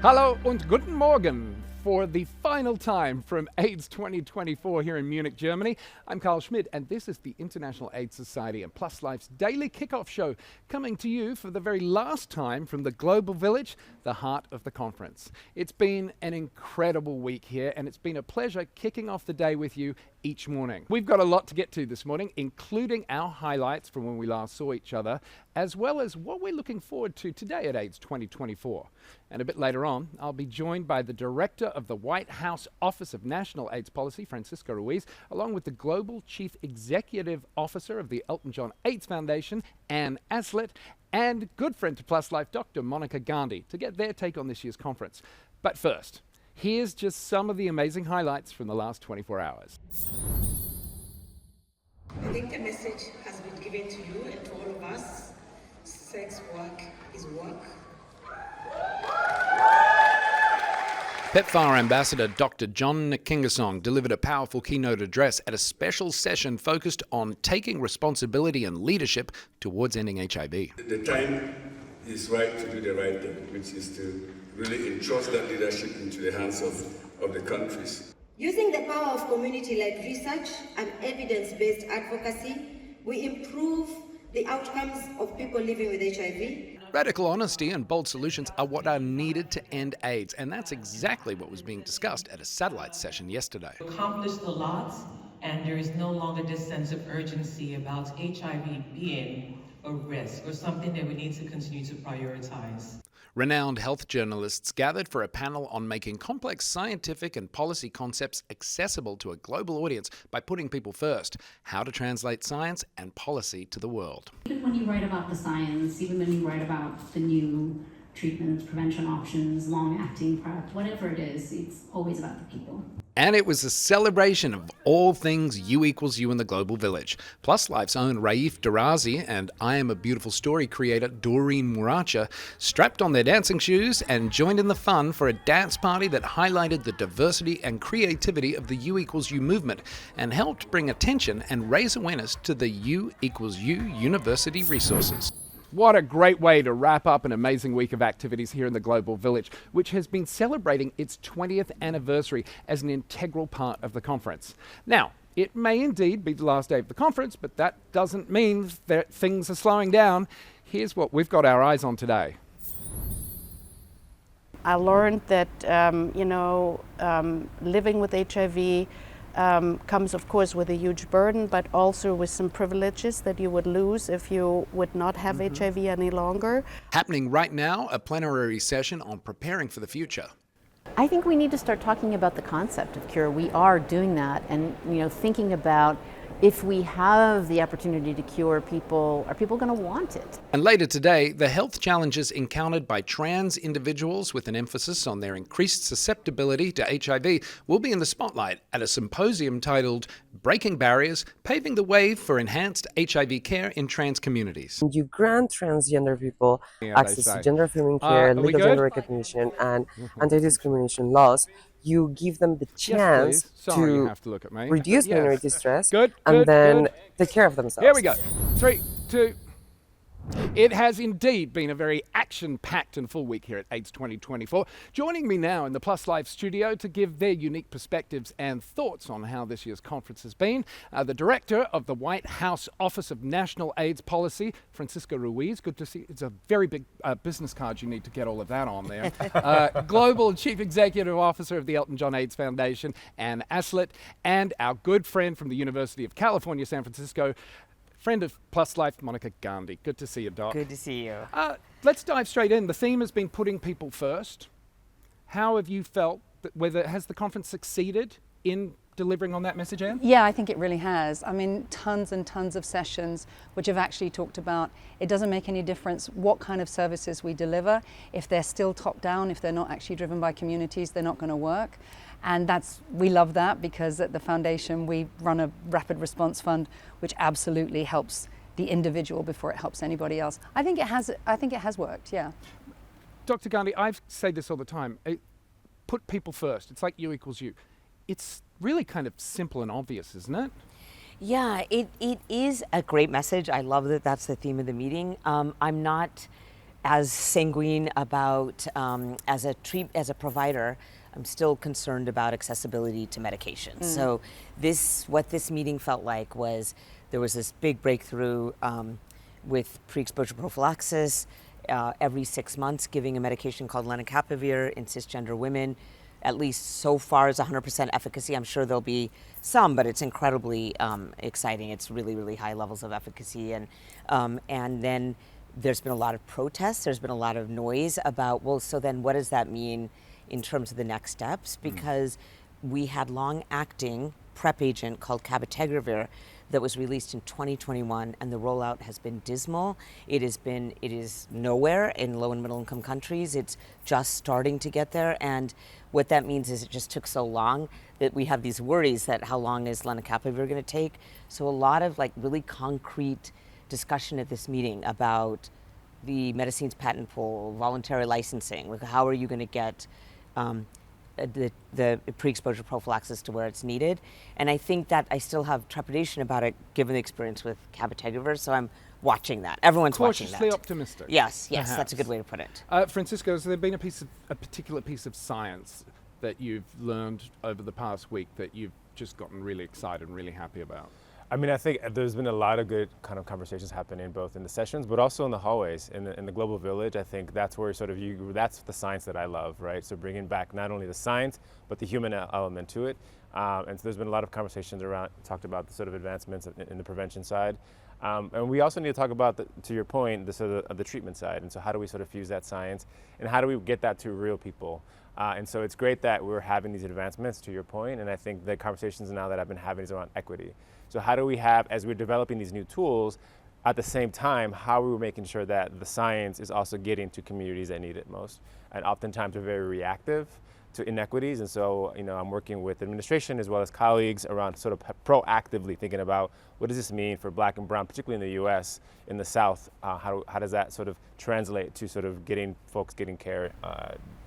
Hallo und guten Morgen for the final time from AIDS 2024 here in Munich, Germany. I'm Carl Schmidt, and this is the International AIDS Society and Plus Life's daily kickoff show, coming to you for the very last time from the Global Village, the heart of the conference. It's been an incredible week here, and it's been a pleasure kicking off the day with you each morning. We've got a lot to get to this morning, including our highlights from when we last saw each other, as well as what we're looking forward to today at AIDS 2024. And a bit later on, I'll be joined by the Director of the White House Office of National AIDS Policy, Francisco Ruiz, along with the Global Chief Executive Officer of the Elton AIDS Foundation, Aslett, and good friend to Plus Life, Dr. Monica Gandhi, to get their take on this year's conference. But first, here's just some of the amazing highlights from the last 24 hours. I think the message has been given to you and to all of us. Sex work is work. PEPFAR Ambassador Dr. John Nkingasong delivered a powerful keynote address at a special session focused on taking responsibility and leadership towards ending HIV. The time is right to do the right thing, which is to really entrust that leadership into the hands of the countries. Using the power of community-led research and evidence-based advocacy, we improve the outcomes of people living with HIV. Radical honesty and bold solutions are what are needed to end AIDS, and that's exactly what was being discussed at a satellite session yesterday. Accomplished a lot, and there is no longer this sense of urgency about HIV being a risk or something that we need to continue to prioritize. Renowned health journalists gathered for a panel on making complex scientific and policy concepts accessible to a global audience by putting people first, how to translate science and policy to the world. Even when you write about the science, even when you write about the new treatments, prevention options, long-acting PrEP, whatever it is, it's always about the people. And it was a celebration of all things U equals U in the Global Village. Plus Life's own Raif Darazi and I Am a Beautiful Story creator Doreen Muracha strapped on their dancing shoes and joined in the fun for a dance party that highlighted the diversity and creativity of the U equals U movement and helped bring attention and raise awareness to the U equals U university resources. What a great way to wrap up an amazing week of activities here in the Global Village, which has been celebrating its 20th anniversary as an integral part of the conference. Now, it may indeed be the last day of the conference, but that doesn't mean that things are slowing down. Here's what we've got our eyes on today. I learned that, living with HIV comes, of course, with a huge burden, but also with some privileges that you would lose if you would not have HIV any longer. Happening right now, a plenary session on preparing for the future. I think we need to start talking about the concept of cure. We are doing that, and thinking about if we have the opportunity to cure people, are people going to want it? And later today, the health challenges encountered by trans individuals with an emphasis on their increased susceptibility to HIV will be in the spotlight at a symposium titled Breaking Barriers, Paving the Way for Enhanced HIV Care in Trans Communities. You grant transgender people access to gender-affirming care, legal gender recognition, and anti-discrimination laws. You give them the chance to reduce minority stress and then take care of themselves. Here we go. 3, 2. It has indeed been a very action-packed and full week here at AIDS 2024. Joining me now in the Plus Life studio to give their unique perspectives and thoughts on how this year's conference has been, the Director of the White House Office of National AIDS Policy, Francisco Ruiz. Good to see you. It's a very big business card. You need to get all of that on there. Global Chief Executive Officer of the Elton AIDS Foundation, Aslett, and our good friend from the University of California, San Francisco, friend of Plus Life, Monica Gandhi. Good to see you, Doc. Good to see you. Let's dive straight in. The theme has been putting people first. How have you felt? Has the conference succeeded in delivering on that message, Anne? Yeah, I think it really has. I mean, tons and tons of sessions which have actually talked about it doesn't make any difference what kind of services we deliver. If they're still top down, if they're not actually driven by communities, they're not going to work. And we love that, because at the foundation we run a rapid response fund which absolutely helps the individual before it helps anybody else. I think it has worked, yeah. Dr. Gandhi, I say this all the time. Put people first. It's like U equals U. It's really kind of simple and obvious, isn't it? Yeah, it is a great message. I love that that's the theme of the meeting. I'm not as sanguine about, as a provider, I'm still concerned about accessibility to medication. So what this meeting felt like was there was this big breakthrough with pre-exposure prophylaxis, every 6 months giving a medication called lenacapavir in cisgender women. At least so far is 100% efficacy. I'm sure there'll be some, but it's incredibly exciting. It's really, really high levels of efficacy. And then there's been a lot of protests. There's been a lot of noise about, well, so then what does that mean in terms of the next steps? Because we had long-acting PrEP agent called cabotegravir that was released in 2021, and the rollout has been dismal. It is nowhere in low and middle income countries. It's just starting to get there, and what that means is it just took so long that we have these worries that how long is lenacapavir going to take. So a lot of like really concrete discussion at this meeting about the medicines patent pool, voluntary licensing, like how are you going to get the pre-exposure prophylaxis to where it's needed. And I think that I still have trepidation about it given the experience with cabotegravir, so I'm watching that. Everyone's watching that. Cautiously optimistic. Yes, perhaps. that's a good way to put it. Francisco, has there been a particular piece of science that you've learned over the past week that you've just gotten really excited and really happy about? I mean, I think there's been a lot of good kind of conversations happening both in the sessions, but also in the hallways, in the global village. I think that's where sort of that's the science that I love, right? So bringing back not only the science, but the human element to it. And so there's been a lot of conversations talked about the sort of advancements in the prevention side. And we also need to talk about, to your point, the sort of the treatment side. And so how do we sort of fuse that science and how do we get that to real people? And so it's great that we're having these advancements, to your point, and I think the conversations now that I've been having is around equity. So how do we have, as we're developing these new tools, at the same time, how are we making sure that the science is also getting to communities that need it most? And oftentimes we're very reactive to inequities, and so I'm working with administration as well as colleagues around sort of proactively thinking about what does this mean for Black and Brown, particularly in the U.S., in the South. How does that sort of translate to sort of getting folks getting care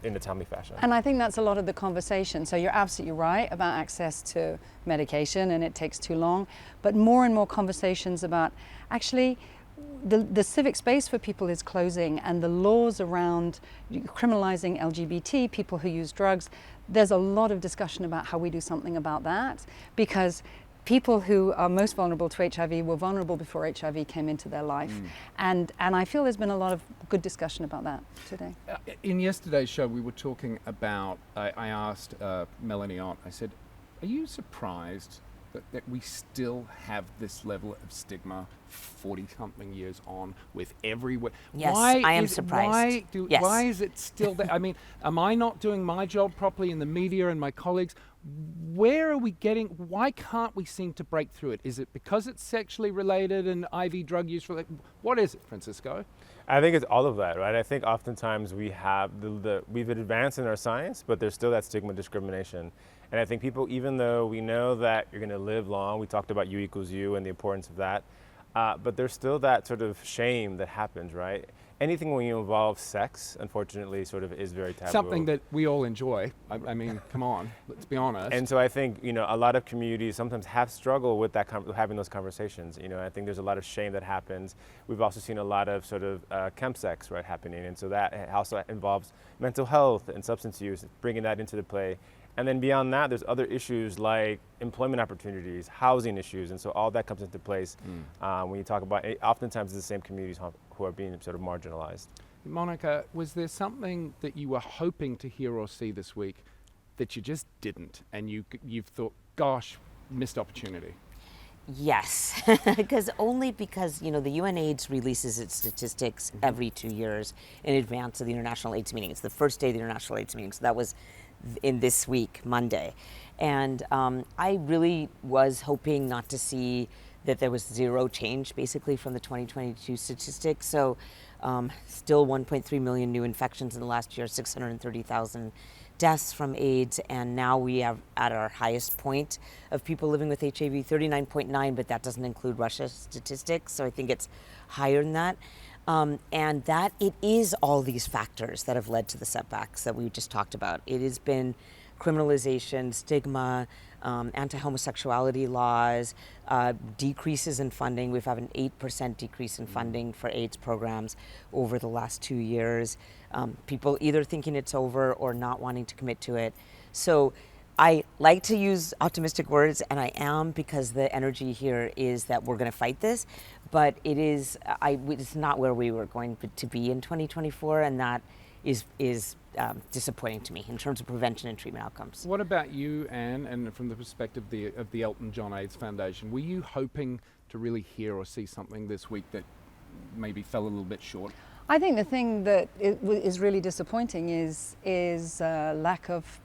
in a timely fashion? And I think that's a lot of the conversation. So you're absolutely right about access to medication, and it takes too long. But more and more conversations about actually the civic space for people is closing, and the laws around criminalizing LGBT, people who use drugs, there's a lot of discussion about how we do something about that, because people who are most vulnerable to HIV were vulnerable before HIV came into their life. And I feel there's been a lot of good discussion about that today. In yesterday's show, we were talking about, I asked Melanie Ott, I said, are you surprised that we still have this level of stigma 40-something years on with everywhere? Yes, I am surprised. Why is it still there? I mean, am I not doing my job properly in the media and my colleagues? Where are we getting, why can't we seem to break through it? Is it because it's sexually related and IV drug use related? What is it, Francisco? I think it's all of that, right? I think oftentimes we have we've advanced in our science, but there's still that stigma discrimination. And I think people, even though we know that you're going to live long, we talked about U equals U and the importance of that, but there's still that sort of shame that happens, right? Anything when you involve sex, unfortunately, sort of is very taboo. Something that we all enjoy. I mean, come on, let's be honest. And so I think, a lot of communities sometimes have struggled with that, having those conversations. I think there's a lot of shame that happens. We've also seen a lot of sort of chemsex, right, happening. And so that also involves mental health and substance use, bringing that into the play. And then beyond that, there's other issues like employment opportunities, housing issues, and so all that comes into place when you talk about, oftentimes it's the same communities who are being sort of marginalized. Monica, was there something that you were hoping to hear or see this week that you just didn't, and you've thought, gosh, missed opportunity? Yes, because the UN AIDS releases its statistics every 2 years in advance of the International AIDS meeting. It's the first day of the International AIDS meeting, so that was in this week, Monday. And I really was hoping not to see that there was zero change basically from the 2022 statistics. So still 1.3 million new infections in the last year, 630,000 deaths from AIDS, and now we are at our highest point of people living with HIV, 39.9, but that doesn't include Russia's statistics, so I think it's higher than that. And that it is all these factors that have led to the setbacks that we just talked about. It has been criminalization, stigma, anti-homosexuality laws, decreases in funding. We've had an 8% decrease in funding for AIDS programs over the last 2 years. People either thinking it's over or not wanting to commit to it. So I like to use optimistic words, and I am, because the energy here is that we're going to fight this, but it's not where we were going to be in 2024, and that is disappointing to me in terms of prevention and treatment outcomes. What about you, Anne, and from the perspective of the Elton John AIDS Foundation, were you hoping to really hear or see something this week that maybe fell a little bit short? I think the thing that is really disappointing is lack of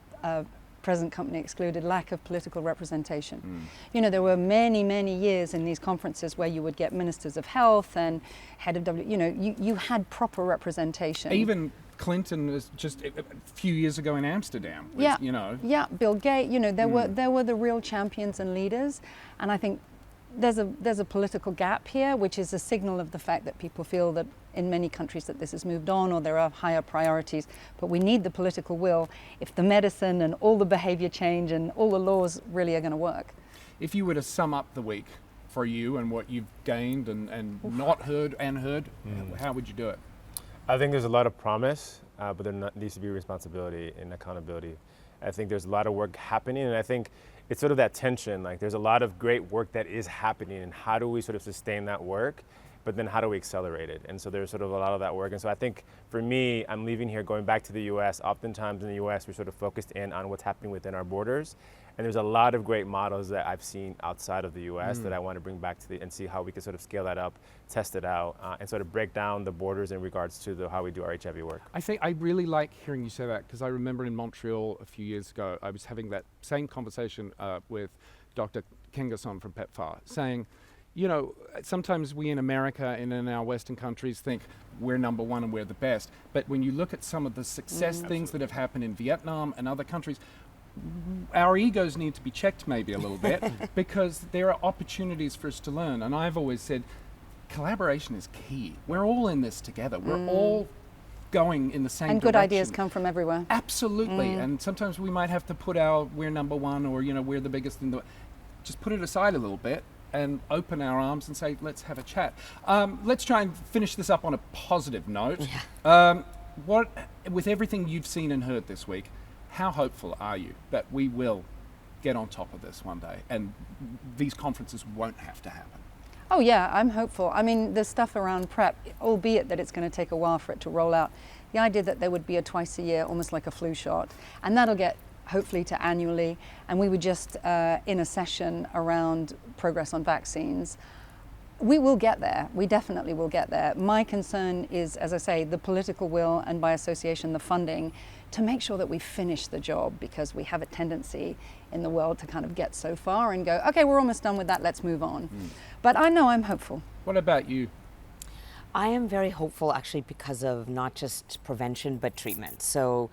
present company excluded, lack of political representation. You know, there were many, many years in these conferences where you would get ministers of health and head of you had proper representation. Even Clinton was just a few years ago in Amsterdam. With, Yeah, Bill Gates. You know, there were the real champions and leaders, and I think there's a political gap here, which is a signal of the fact that people feel that in many countries that this has moved on, or there are higher priorities. But we need the political will if the medicine and all the behavior change and all the laws really are going to work. If you were to sum up the week for you and what you've gained and not heard and heard, how would you do it? I think there's a lot of promise, but there needs to be responsibility and accountability. I think there's a lot of work happening, and I think it's sort of that tension. Like, there's a lot of great work that is happening, and how do we sort of sustain that work? But then how do we accelerate it? And so there's sort of a lot of that work. And so I think for me, I'm leaving here, going back to the US. Oftentimes in the US, we're sort of focused in on what's happening within our borders. And there's a lot of great models that I've seen outside of the US that I want to bring back to and see how we can sort of scale that up, test it out, and sort of break down the borders in regards to how we do our HIV work. I think I really like hearing you say that, because I remember in Montreal a few years ago, I was having that same conversation with Dr. Kingerson from PEPFAR, saying, you know, sometimes we in America and in our Western countries think we're number one and we're the best. But when you look at some of the success things that have happened in Vietnam and other countries, our egos need to be checked maybe a little bit, because there are opportunities for us to learn. And I've always said collaboration is key. We're all in this together. We're all going in the same direction. And good ideas come from everywhere. Absolutely. And sometimes we might have to put we're number one, or, you know, we're the biggest in the... Just put it aside a little bit and open our arms and say, let's have a chat. Let's try and finish this up on a positive note. With everything you've seen and heard this week, how hopeful are you that we will get on top of this one day and these conferences won't have to happen? Oh yeah, I'm hopeful. I mean, the stuff around PrEP, albeit that it's going to take a while for it to roll out, the idea that there would be a twice a year, almost like a flu shot, and that'll get hopefully to annually, and we were just in a session around progress on vaccines. We will get there. We definitely will get there. My concern is, as I say, the political will, and by association, the funding, to make sure that we finish the job, because we have a tendency in the world to kind of get so far and go, okay, we're almost done with that, let's move on. But I know I'm hopeful. What about you? I am very hopeful, actually, because of not just prevention, but treatment. So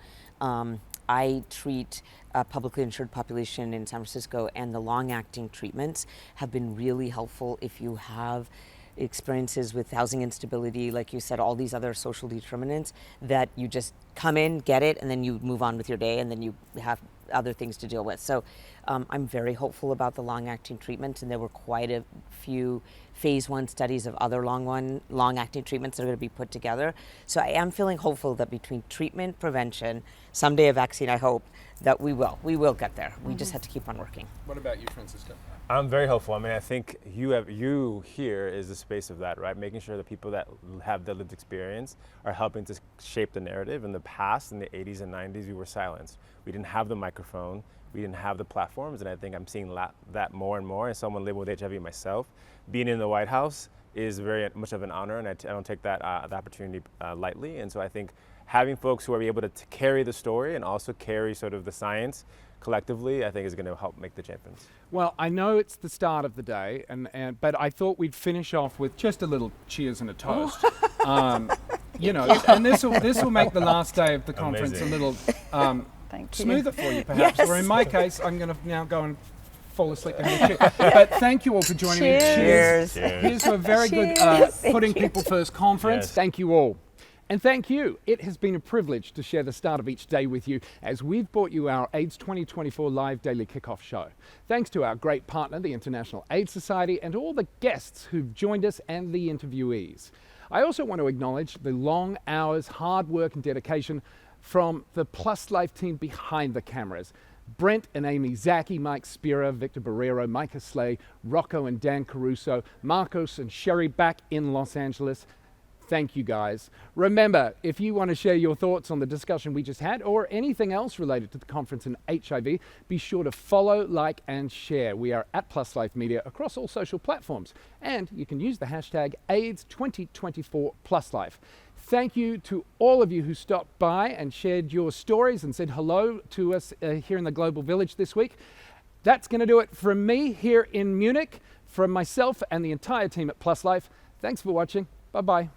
I treat a publicly insured population in San Francisco, and the long-acting treatments have been really helpful if you have experiences with housing instability, like you said, all these other social determinants, that you just come in, get it, and then you move on with your day, and then you have other things to deal with. So I'm very hopeful about the long-acting treatments, and there were quite a few phase 1 studies of other long-acting treatments that are going to be put together. So I am feeling hopeful that between treatment, prevention, someday a vaccine, I hope, that we will get there. We just have to keep on working. What about you, Francisco? I'm very hopeful. I mean, I think you here is the space of that, right? Making sure that people that have the lived experience are helping to shape the narrative. In the past, in the 80s and 90s, we were silenced. We didn't have the microphone. We didn't have the platforms, and I think I'm seeing that more and more. As someone living with HIV myself, being in the White House is very much of an honor, and I don't take that opportunity lightly. And so I think having folks who are able to carry the story and also carry sort of the science collectively, I think is going to help make the champions. Well, I know it's the start of the day, but I thought we'd finish off with just a little cheers and a toast. You know, and this will make the last day of the conference Amazing. A little smoother for you, perhaps. Yes. Or in my case, I'm going to now go and fall asleep and have a cheer. But thank you all for joining me. Cheers. Here's to a very good putting people first conference. Yes. Thank you all. And thank you. It has been a privilege to share the start of each day with you as we've brought you our AIDS 2024 Live Daily Kickoff Show. Thanks to our great partner, the International AIDS Society, and all the guests who've joined us and the interviewees. I also want to acknowledge the long hours, hard work and dedication from the Plus Life team behind the cameras. Brent and Amy Zaki, Mike Spira, Victor Barrero, Micah Slay, Rocco and Dan Caruso, Marcos and Sherry back in Los Angeles. Thank you guys. Remember, if you want to share your thoughts on the discussion we just had or anything else related to the conference and HIV, be sure to follow, like and share. We are at Plus Life Media across all social platforms, and you can use the hashtag AIDS2024 Plus Life. Thank you to all of you who stopped by and shared your stories and said hello to us here in the Global Village this week. That's going to do it from me here in Munich, from myself and the entire team at Plus Life. Thanks for watching. Bye-bye.